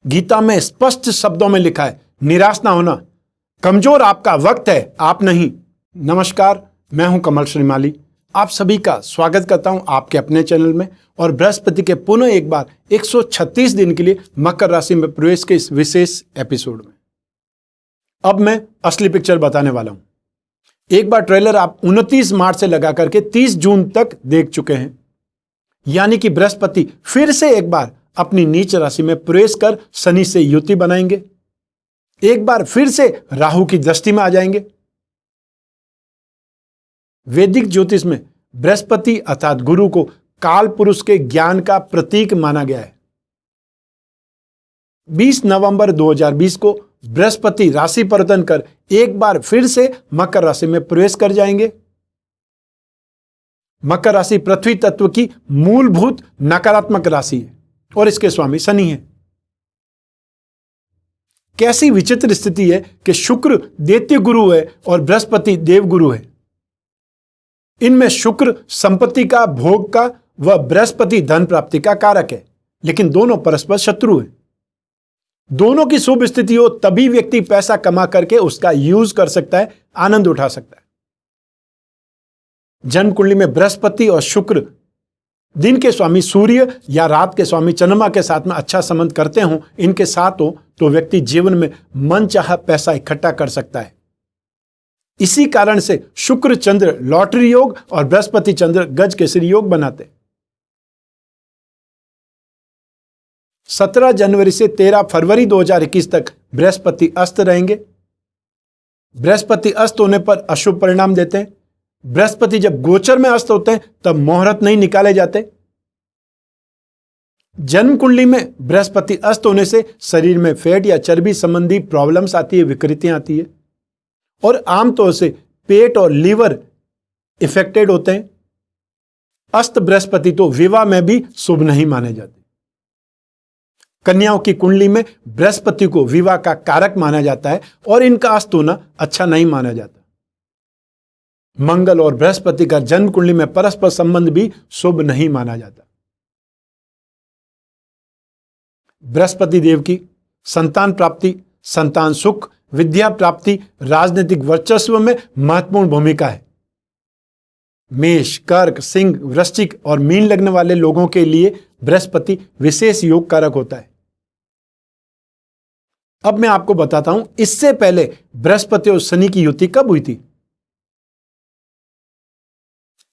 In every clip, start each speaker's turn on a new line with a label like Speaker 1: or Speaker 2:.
Speaker 1: गीता में स्पष्ट शब्दों में लिखा है, निराश ना होना, कमजोर आपका वक्त है, आप नहीं। नमस्कार, मैं हूं कमल श्रीमाली। आप सभी का स्वागत करता हूं आपके अपने चैनल में और बृहस्पति के पुनः एक बार 136 दिन के लिए मकर राशि में प्रवेश के इस विशेष एपिसोड में। अब मैं असली पिक्चर बताने वाला हूं। एक बार ट्रेलर आप 29 मार्च से लगा करके 30 जून तक देख चुके हैं, यानी कि बृहस्पति फिर से एक बार अपनी नीच राशि में प्रवेश कर शनि से युति बनाएंगे, एक बार फिर से राहु की दृष्टि में आ जाएंगे। वैदिक ज्योतिष में बृहस्पति अर्थात गुरु को काल पुरुष के ज्ञान का प्रतीक माना गया है। 20 नवंबर 2020 को बृहस्पति राशि परिवर्तन कर एक बार फिर से मकर राशि में प्रवेश कर जाएंगे। मकर राशि पृथ्वी तत्व की मूलभूत नकारात्मक राशि है और इसके स्वामी शनि है। कैसी विचित्र स्थिति है कि शुक्र दैत्य गुरु है और बृहस्पति देव गुरु है। इनमें शुक्र संपत्ति का, भोग का व बृहस्पति धन प्राप्ति का कारक है, लेकिन दोनों परस्पर शत्रु हैं। दोनों की शुभ स्थिति हो तभी व्यक्ति पैसा कमा करके उसका यूज कर सकता है, आनंद उठा सकता है। जन्म कुंडली में बृहस्पति और शुक्र दिन के स्वामी सूर्य या रात के स्वामी चंद्रमा के साथ में अच्छा संबंध करते हों, इनके साथ हो तो व्यक्ति जीवन में मनचाहा पैसा इकट्ठा कर सकता है। इसी कारण से शुक्र चंद्र लॉटरी योग और बृहस्पति चंद्र गज केसरी योग बनाते। 17 जनवरी से 13 फरवरी 2021 तक बृहस्पति अस्त रहेंगे। बृहस्पति अस्त होने पर अशुभ परिणाम देते हैं। बृहस्पति जब गोचर में अस्त होते हैं तब मुहूर्त नहीं निकाले जाते। जन्म कुंडली में बृहस्पति अस्त होने से शरीर में फैट या चर्बी संबंधी प्रॉब्लम्स आती है, विकृतियां आती है और आमतौर से पेट और लीवर इफेक्टेड होते हैं। अस्त बृहस्पति तो विवाह में भी शुभ नहीं माने जाते। कन्याओं की कुंडली में बृहस्पति को विवाह का कारक माना जाता है और इनका अस्त होना अच्छा नहीं माना जाता। मंगल और बृहस्पति का जन्म कुंडली में परस्पर संबंध भी शुभ नहीं माना जाता। बृहस्पति देव की संतान प्राप्ति, संतान सुख, विद्या प्राप्ति, राजनीतिक वर्चस्व में महत्वपूर्ण भूमिका है। मेष, कर्क, सिंह, वृश्चिक और मीन लग्न वाले लोगों के लिए बृहस्पति विशेष योग कारक होता है। अब मैं आपको बताता हूं इससे पहले बृहस्पति और शनि की युति कब हुई थी।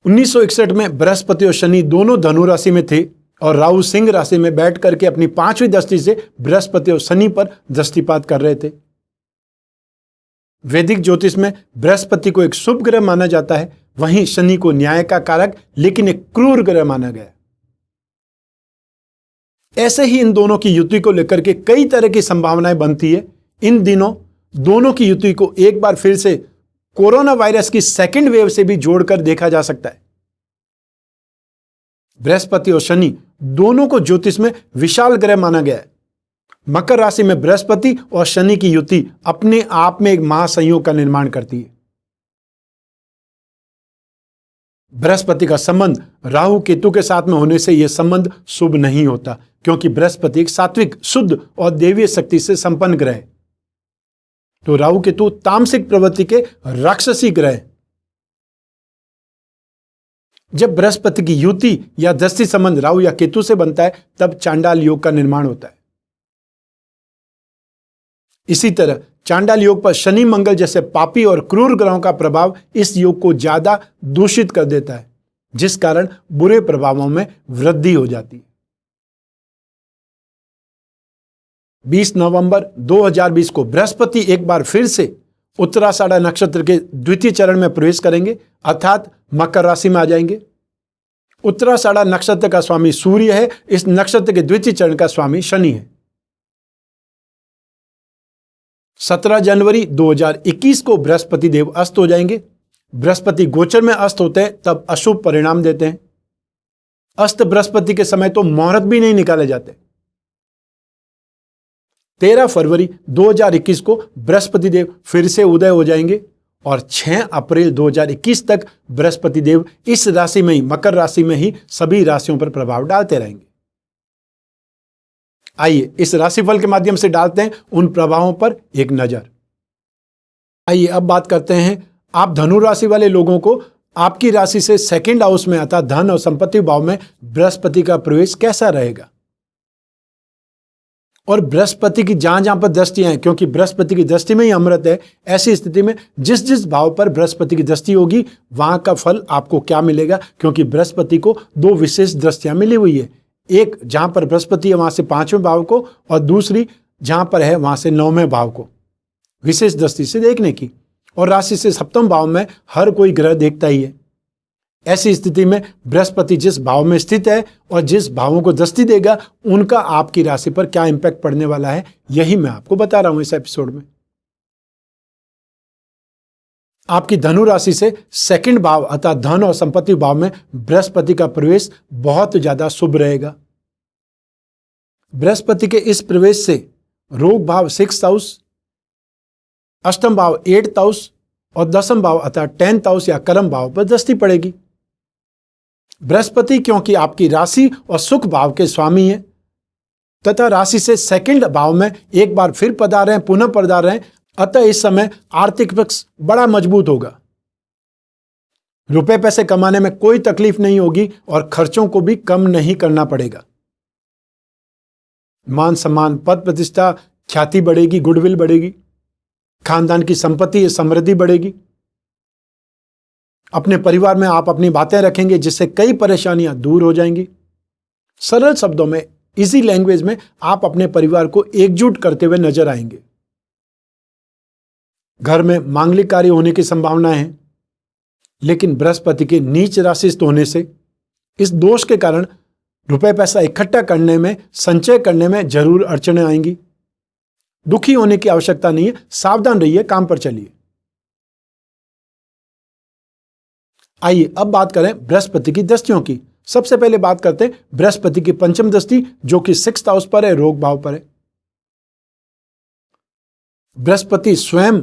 Speaker 1: 1961 में बृहस्पति और शनि दोनों धनु राशि में थे और राहु सिंह राशि में बैठ करके अपनी 5वीं दृष्टि से बृहस्पति और शनि पर दृष्टिपात कर रहे थे। वैदिक ज्योतिष में बृहस्पति को एक शुभ ग्रह माना जाता है, वहीं शनि को न्याय का कारक लेकिन एक क्रूर ग्रह माना गया। ऐसे ही इन दोनों की युति को लेकर के कई तरह की संभावनाएं बनती है। इन दिनों दोनों की युति को एक बार फिर से कोरोना वायरस की सेकेंड वेव से भी जोड़कर देखा जा सकता है। बृहस्पति और शनि दोनों को ज्योतिष में विशाल ग्रह माना गया है। मकर राशि में बृहस्पति और शनि की युति अपने आप में एक महासंयोग का निर्माण करती है। बृहस्पति का संबंध राहु केतु के साथ में होने से यह संबंध शुभ नहीं होता, क्योंकि बृहस्पति एक सात्विक, शुद्ध और देवीय शक्ति से संपन्न ग्रह है। तो राहु केतु तामसिक प्रवृत्ति के राक्षसी ग्रह हैं। जब बृहस्पति की युति या दृष्टि संबंध राहु या केतु से बनता है तब चांडाल योग का निर्माण होता है। इसी तरह चांडाल योग पर शनि मंगल जैसे पापी और क्रूर ग्रहों का प्रभाव इस योग को ज्यादा दूषित कर देता है, जिस कारण बुरे प्रभावों में वृद्धि हो जाती है। 20 नवंबर 2020 को बृहस्पति एक बार फिर से उत्तराषाढ़ा नक्षत्र के द्वितीय चरण में प्रवेश करेंगे, अर्थात मकर राशि में आ जाएंगे। उत्तराषाढ़ा नक्षत्र का स्वामी सूर्य है, इस नक्षत्र के द्वितीय चरण का स्वामी शनि है। 17 जनवरी 2021 को बृहस्पति देव अस्त हो जाएंगे। बृहस्पति गोचर में अस्त होते हैं तब अशुभ परिणाम देते हैं। अस्त बृहस्पति के समय तो मुहूर्त भी नहीं निकाले जाते। 13 फरवरी 2021 को बृहस्पति देव फिर से उदय हो जाएंगे और 6 अप्रैल 2021 तक बृहस्पति देव इस राशि में ही, मकर राशि में ही सभी राशियों पर प्रभाव डालते रहेंगे। आइए इस राशिफल के माध्यम से डालते हैं उन प्रभावों पर एक नजर। आइए अब बात करते हैं आप धनु राशि वाले लोगों को आपकी राशि से सेकंड हाउस में अर्थात धन और संपत्ति भाव में बृहस्पति का प्रवेश कैसा रहेगा। और बृहस्पति की जहां जहां पर दृष्टियां हैं, क्योंकि बृहस्पति की दृष्टि में ही अमृत है, ऐसी स्थिति में जिस जिस भाव पर बृहस्पति की दृष्टि होगी वहां का फल आपको क्या मिलेगा, क्योंकि बृहस्पति को दो विशेष दृष्टियां मिली हुई है। एक जहां पर बृहस्पति है वहां से 5वें भाव को, और दूसरी जहां पर है वहां से 9वें भाव को विशेष दृष्टि से देखने की। और राशि से 7वें भाव में हर कोई ग्रह देखता ही है। ऐसी स्थिति में बृहस्पति जिस भाव में स्थित है और जिस भावों को दृष्टि देगा उनका आपकी राशि पर क्या इंपैक्ट पड़ने वाला है, यही मैं आपको बता रहा हूं इस एपिसोड में। आपकी धनु राशि से सेकंड भाव अर्थात धन और संपत्ति भाव में बृहस्पति का प्रवेश बहुत ज्यादा शुभ रहेगा। बृहस्पति के इस प्रवेश से रोग भाव 6th हाउस, अष्टम भाव 8th हाउस और 10वां भाव अर्थात 10th हाउस या कर्म भाव पर दृष्टि पड़ेगी। बृहस्पति क्योंकि आपकी राशि और सुख भाव के स्वामी है तथा राशि से सेकंड भाव में एक बार फिर पधार रहे हैं, पुनः पधार रहे हैं, अतः इस समय आर्थिक पक्ष बड़ा मजबूत होगा। रुपए पैसे कमाने में कोई तकलीफ नहीं होगी और खर्चों को भी कम नहीं करना पड़ेगा। मान सम्मान, पद प्रतिष्ठा, ख्याति बढ़ेगी, गुडविल बढ़ेगी, खानदान की संपत्ति समृद्धि बढ़ेगी। अपने परिवार में आप अपनी बातें रखेंगे जिससे कई परेशानियां दूर हो जाएंगी। सरल शब्दों में, इजी लैंग्वेज में आप अपने परिवार को एकजुट करते हुए नजर आएंगे। घर में मांगलिक कार्य होने की संभावना है, लेकिन बृहस्पति के नीच राशिस्थ होने से इस दोष के कारण रुपए पैसा इकट्ठा करने में, संचय करने में जरूर अड़चनें आएंगी। दुखी होने की आवश्यकता नहीं है, सावधान रहिए, काम पर चलिए। आइए अब बात करें बृहस्पति की दृष्टियों की। सबसे पहले बात करते हैं बृहस्पति की पंचम दृष्टि जो कि 6th हाउस पर है, रोग भाव पर है। बृहस्पति स्वयं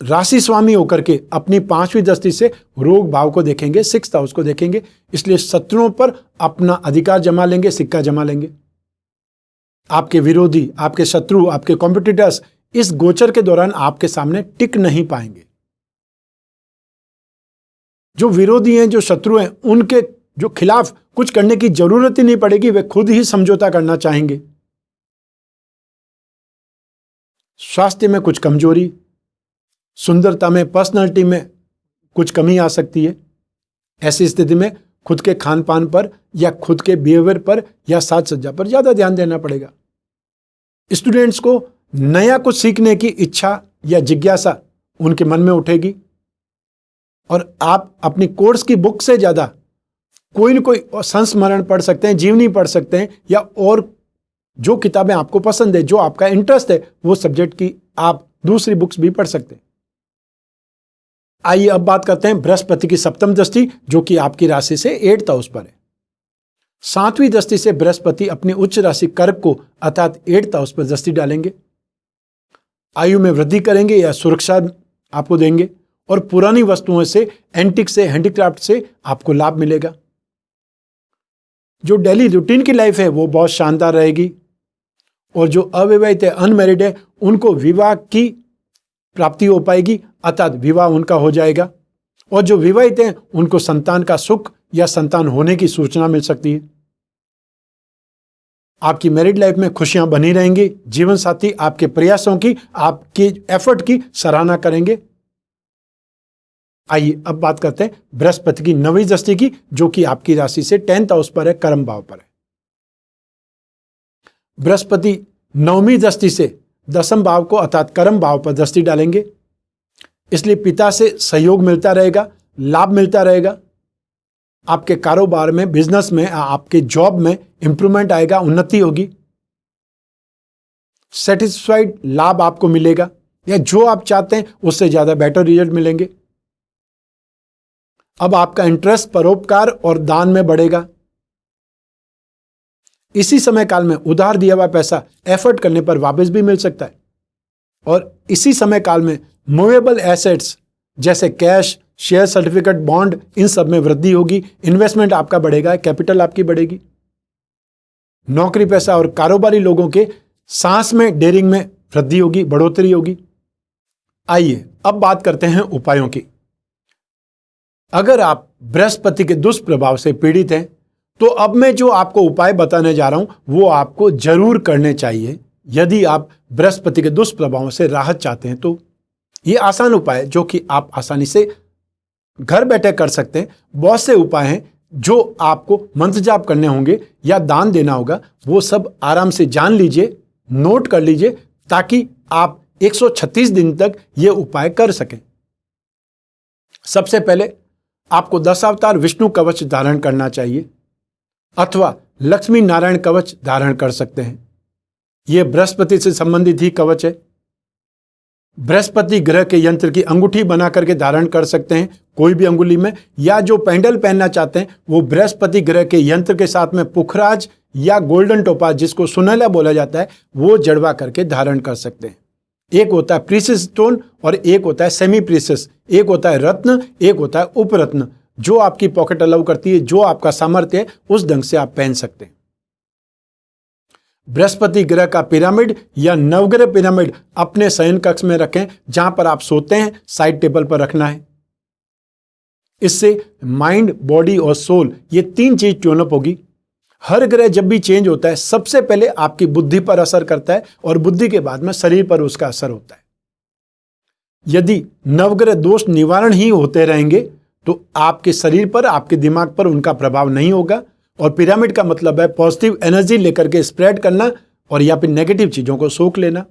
Speaker 1: राशि स्वामी होकर के अपनी 5वीं दृष्टि से रोग भाव को देखेंगे, 6th हाउस को देखेंगे, इसलिए शत्रुओं पर अपना अधिकार जमा लेंगे, सिक्का जमा लेंगे। आपके विरोधी, आपके शत्रु, आपके कॉम्पिटिटर्स इस गोचर के दौरान आपके सामने टिक नहीं पाएंगे। जो विरोधी हैं, जो शत्रु हैं, उनके जो खिलाफ कुछ करने की जरूरत ही नहीं पड़ेगी, वे खुद ही समझौता करना चाहेंगे। स्वास्थ्य में कुछ कमजोरी, सुंदरता में, पर्सनालिटी में कुछ कमी आ सकती है। ऐसी स्थिति में खुद के खान पान पर या खुद के बिहेवियर पर या साज सज्जा पर ज्यादा ध्यान देना पड़ेगा। स्टूडेंट्स को नया कुछ सीखने की इच्छा या जिज्ञासा उनके मन में उठेगी और आप अपनी कोर्स की बुक से ज्यादा कोई न कोई संस्मरण पढ़ सकते हैं, जीवनी पढ़ सकते हैं, या और जो किताबें आपको पसंद है, जो आपका इंटरेस्ट है, वो सब्जेक्ट की आप दूसरी बुक्स भी पढ़ सकते हैं। आइए अब बात करते हैं बृहस्पति की सप्तम दृष्टि जो कि आपकी राशि से 8th हाउस पर है। 7वीं दृष्टि से बृहस्पति अपनी उच्च राशि कर्क को अर्थात 8th हाउस पर दृष्टि डालेंगे। आयु में वृद्धि करेंगे या सुरक्षा आपको देंगे और पुरानी वस्तुओं से, एंटिक से, हैंडीक्राफ्ट से आपको लाभ मिलेगा। जो डेली रूटीन की लाइफ है वो बहुत शानदार रहेगी और जो अविवाहित है, अनमैरिड है, उनको विवाह की प्राप्ति हो पाएगी अर्थात विवाह उनका हो जाएगा। और जो विवाहित हैं उनको संतान का सुख या संतान होने की सूचना मिल सकती है। आपकी मैरिड लाइफ में खुशियां बनी रहेंगी। जीवन साथी आपके प्रयासों की, आपकी एफर्ट की सराहना करेंगे। आइए अब बात करते हैं बृहस्पति की 9वीं दृष्टि की जो कि आपकी राशि से 10th हाउस पर है, कर्म भाव पर है। बृहस्पति 9वीं दृष्टि से 10वें भाव को अर्थात कर्म भाव पर दृष्टि डालेंगे, इसलिए पिता से सहयोग मिलता रहेगा, लाभ मिलता रहेगा। आपके कारोबार में, बिजनेस में, आपके जॉब में इंप्रूवमेंट आएगा, उन्नति होगी। सेटिस्फाइड लाभ आपको मिलेगा या जो आप चाहते हैं उससे ज्यादा बेटर रिजल्ट मिलेंगे। अब आपका इंटरेस्ट परोपकार और दान में बढ़ेगा। इसी समय काल में उधार दिया हुआ पैसा एफर्ट करने पर वापस भी मिल सकता है। और इसी समय काल में मूवेबल एसेट्स जैसे कैश, शेयर सर्टिफिकेट, बॉन्ड, इन सब में वृद्धि होगी। इन्वेस्टमेंट आपका बढ़ेगा, कैपिटल आपकी बढ़ेगी। नौकरी पेशा और कारोबारी लोगों के सांस में, डेयरिंग में वृद्धि होगी, बढ़ोतरी होगी। आइए अब बात करते हैं उपायों की। अगर आप बृहस्पति के दुष्प्रभाव से पीड़ित हैं तो अब मैं जो आपको उपाय बताने जा रहा हूं वो आपको जरूर करने चाहिए यदि आप बृहस्पति के दुष्प्रभावों से राहत चाहते हैं। तो ये आसान उपाय जो कि आप आसानी से घर बैठे कर सकते हैं। बहुत से उपाय हैं जो आपको मंत्र जाप करने होंगे या दान देना होगा, वो सब आराम से जान लीजिए, नोट कर लीजिए, ताकि आप 136 दिन तक ये उपाय कर सकें। सबसे पहले आपको 10 अवतार विष्णु कवच धारण करना चाहिए अथवा लक्ष्मी नारायण कवच धारण कर सकते हैं। यह बृहस्पति से संबंधित ही कवच है। बृहस्पति ग्रह के यंत्र की अंगूठी बना करके धारण कर सकते हैं कोई भी अंगुली में, या जो पेंडल पहनना चाहते हैं वो बृहस्पति ग्रह के यंत्र के साथ में पुखराज या गोल्डन टोपाज, जिसको सुनहला बोला जाता है, वो जड़वा करके धारण कर सकते हैं। एक होता है प्रीसियस स्टोन और एक होता है सेमी प्रीसियस, एक होता है रत्न, एक होता है उपरत्न। जो आपकी पॉकेट अलाउ करती है, जो आपका सामर्थ्य है, उस ढंग से आप पहन सकते हैं। बृहस्पति ग्रह का पिरामिड या नवग्रह पिरामिड अपने शयन कक्ष में रखें, जहां पर आप सोते हैं साइड टेबल पर रखना है। इससे माइंड, बॉडी और सोल, ये 3 चीज ट्यून अप होगी। हर ग्रह जब भी चेंज होता है सबसे पहले आपकी बुद्धि पर असर करता है और बुद्धि के बाद में शरीर पर उसका असर होता है। यदि नवग्रह दोष निवारण ही होते रहेंगे तो आपके शरीर पर, आपके दिमाग पर उनका प्रभाव नहीं होगा। और पिरामिड का मतलब है पॉजिटिव एनर्जी लेकर के स्प्रेड करना और या फिर नेगेटिव चीजों को सोख लेना।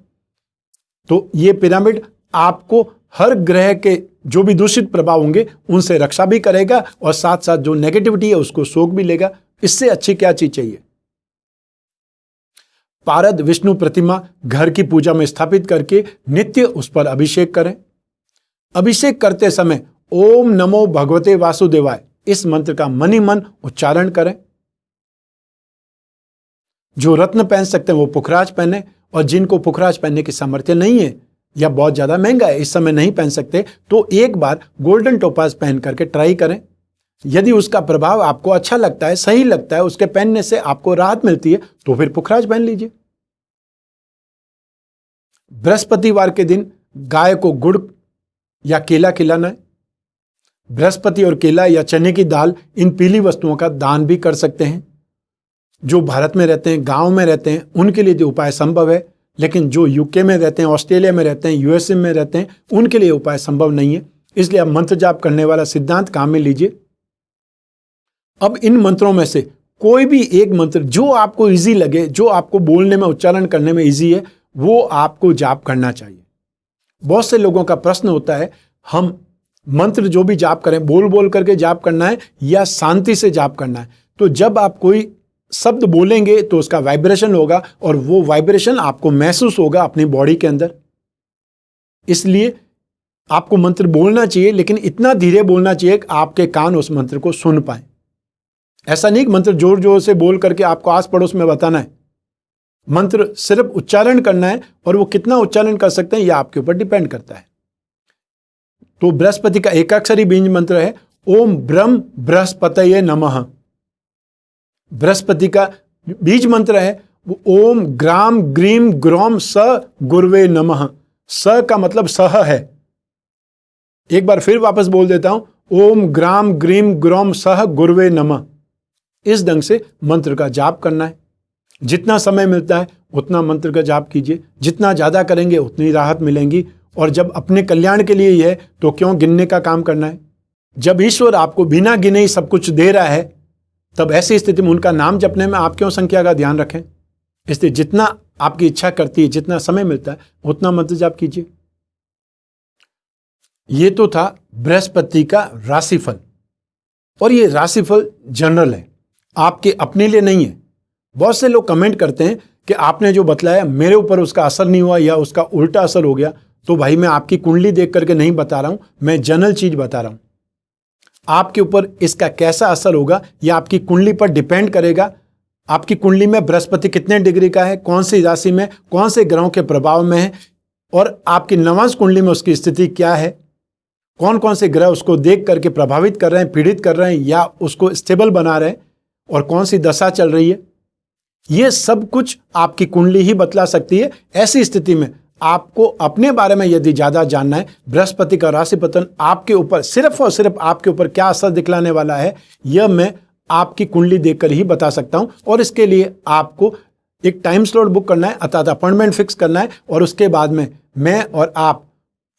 Speaker 1: तो ये पिरामिड आपको हर ग्रह के जो भी दूषित प्रभाव होंगे उनसे रक्षा भी करेगा और साथ साथ जो नेगेटिविटी है उसको सोख भी लेगा। इससे अच्छी क्या चीज चाहिए। पारद विष्णु प्रतिमा घर की पूजा में स्थापित करके नित्य उस पर अभिषेक करें। अभिषेक करते समय ओम नमो भगवते वासुदेवाय इस मंत्र का मन ही मन उच्चारण करें। जो रत्न पहन सकते हैं वो पुखराज पहने, और जिनको पुखराज पहनने की सामर्थ्य नहीं है या बहुत ज्यादा महंगा है, इस समय नहीं पहन सकते, तो एक बार गोल्डन टोपाज पहन करके ट्राई करें। यदि उसका प्रभाव आपको अच्छा लगता है, सही लगता है, उसके पहनने से आपको राहत मिलती है, तो फिर पुखराज पहन लीजिए। बृहस्पतिवार के दिन गाय को गुड़ या केला खिलाना है। बृहस्पति और केला या चने की दाल, इन पीली वस्तुओं का दान भी कर सकते हैं। जो भारत में रहते हैं, गांव में रहते हैं, उनके लिए जो उपाय संभव है, लेकिन जो यूके में रहते हैं, ऑस्ट्रेलिया में रहते हैं, यूएसए में रहते हैं, उनके लिए उपाय संभव नहीं है। इसलिए आप मंत्र जाप करने वाला सिद्धांत काम में लीजिए। अब इन मंत्रों में से कोई भी एक मंत्र जो आपको इजी लगे, जो आपको बोलने में, उच्चारण करने में इजी है, वो आपको जाप करना चाहिए। बहुत से लोगों का प्रश्न होता है, हम मंत्र जो भी जाप करें, बोल बोल करके जाप करना है या शांति से जाप करना है। तो जब आप कोई शब्द बोलेंगे तो उसका वाइब्रेशन होगा और वो वाइब्रेशन आपको महसूस होगा अपनी बॉडी के अंदर। इसलिए आपको मंत्र बोलना चाहिए, लेकिन इतना धीरे बोलना चाहिए कि आपके कान उस मंत्र को सुन पाए। ऐसा नहीं कि मंत्र जोर जोर से बोल करके आपको आस पड़ोस में बताना है। मंत्र सिर्फ उच्चारण करना है, और वो कितना उच्चारण कर सकते हैं यह आपके ऊपर डिपेंड करता है। तो बृहस्पति का एकाक्षरी बीज मंत्र है ओम ब्रह्म बृहस्पतये नमः। बृहस्पति का बीज मंत्र है ओम ग्राम ग्रीम ग्रोम स गुरवे नमः। स का मतलब सह है। एक बार फिर वापस बोल देता हूं, ओम ग्राम ग्रीम ग्रोम सह गुरवे नमः। इस ढंग से मंत्र का जाप करना है। जितना समय मिलता है उतना मंत्र का जाप कीजिए। जितना ज्यादा करेंगे उतनी राहत मिलेगी। और जब अपने कल्याण के लिए ही है तो क्यों गिनने का काम करना है। जब ईश्वर आपको बिना गिने ही सब कुछ दे रहा है, तब ऐसी स्थिति में उनका नाम जपने में आप क्यों संख्या का ध्यान रखें। इसलिए जितना आपकी इच्छा करती है, जितना समय मिलता है, उतना मंत्र जाप कीजिए। ये तो था बृहस्पति का राशिफल, और ये राशिफल जनरल है, आपके अपने लिए नहीं है। बहुत से लोग कमेंट करते हैं कि आपने जो बतलाया मेरे ऊपर उसका असर नहीं हुआ या उसका उल्टा असर हो गया। तो भाई मैं आपकी कुंडली देख करके नहीं बता रहा हूं, मैं जनरल चीज बता रहा हूं। आपके ऊपर इसका कैसा असर होगा यह आपकी कुंडली पर डिपेंड करेगा। आपकी कुंडली में बृहस्पति कितने डिग्री का है, कौन सी राशि में, कौन से ग्रहों के प्रभाव में है, और आपकी नवांश कुंडली में उसकी स्थिति क्या है, कौन कौन से ग्रह उसको देख करके प्रभावित कर रहे हैं, पीड़ित कर रहे हैं या उसको स्टेबल बना रहे हैं, और कौन सी दशा चल रही है। ये सब कुछ आपकी कुंडली ही बतला सकती है। ऐसी स्थिति में आपको अपने बारे में यदि ज्यादा जानना है, बृहस्पति का राशि पतन आपके ऊपर सिर्फ और सिर्फ आपके ऊपर क्या असर दिखलाने वाला है, यह मैं आपकी कुंडली देखकर ही बता सकता हूं। और इसके लिए आपको एक टाइम स्लॉट बुक करना है, अर्थात अपॉइंटमेंट फिक्स करना है, और उसके बाद में मैं और आप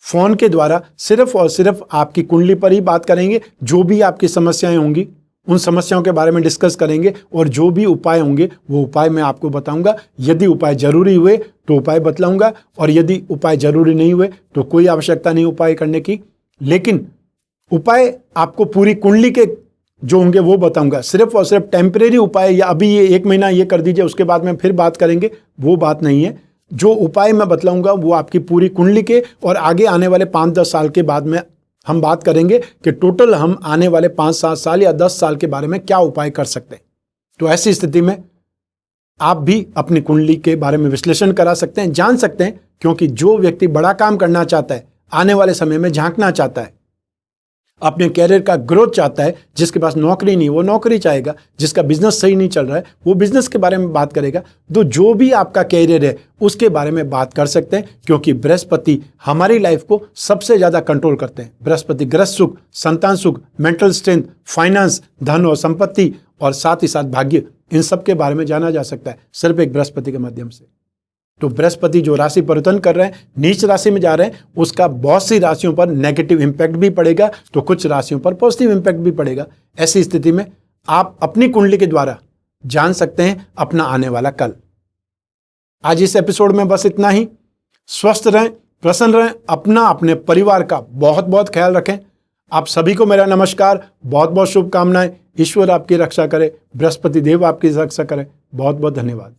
Speaker 1: फोन के द्वारा सिर्फ और सिर्फ आपकी कुंडली पर ही बात करेंगे। जो भी आपकी समस्याएं होंगी उन समस्याओं के बारे में डिस्कस करेंगे, और जो भी उपाय होंगे वो उपाय मैं आपको बताऊंगा। यदि उपाय जरूरी हुए तो उपाय बतलाऊंगा, और यदि उपाय जरूरी नहीं हुए तो कोई आवश्यकता नहीं उपाय करने की। लेकिन उपाय आपको पूरी कुंडली के जो होंगे वो बताऊंगा। सिर्फ और सिर्फ टेम्परेरी उपाय या अभी ये 1 महीना ये कर दीजिए उसके बाद में फिर बात करेंगे, वो बात नहीं है। जो उपाय मैं बतलाऊंगा वो आपकी पूरी कुंडली के और आगे आने वाले 5-10 साल के बाद में हम बात करेंगे कि टोटल हम आने वाले 5-7 साल या 10 साल के बारे में क्या उपाय कर सकते हैं। तो ऐसी स्थिति में आप भी अपनी कुंडली के बारे में विश्लेषण करा सकते हैं, जान सकते हैं। क्योंकि जो व्यक्ति बड़ा काम करना चाहता है, आने वाले समय में झांकना चाहता है, अपने कैरियर का ग्रोथ चाहता है, जिसके पास नौकरी नहीं वो नौकरी चाहेगा, जिसका बिजनेस सही नहीं चल रहा है वो बिजनेस के बारे में बात करेगा। तो जो भी आपका कैरियर है उसके बारे में बात कर सकते हैं, क्योंकि बृहस्पति हमारी लाइफ को सबसे ज्यादा कंट्रोल करते हैं। बृहस्पति गृहस्थ सुख, संतान सुख, मेंटल स्ट्रेंथ, फाइनेंस, धन और संपत्ति, और साथ ही साथ भाग्य, इन सब के बारे में जाना जा सकता है सिर्फ एक बृहस्पति के माध्यम से। तो बृहस्पति जो राशि परिवर्तन कर रहे हैं, नीच राशि में जा रहे हैं, उसका बहुत सी राशियों पर नेगेटिव इंपैक्ट भी पड़ेगा, तो कुछ राशियों पर पॉजिटिव इंपैक्ट भी पड़ेगा। ऐसी स्थिति में आप अपनी कुंडली के द्वारा जान सकते हैं अपना आने वाला कल। आज इस एपिसोड में बस इतना ही। स्वस्थ रहें, प्रसन्न रहें, अपना अपने परिवार का बहुत बहुत ख्याल रखें। आप सभी को मेरा नमस्कार, बहुत बहुत शुभकामनाएं। ईश्वर आपकी रक्षा करे, बृहस्पति देव आपकी रक्षा करे। बहुत बहुत धन्यवाद।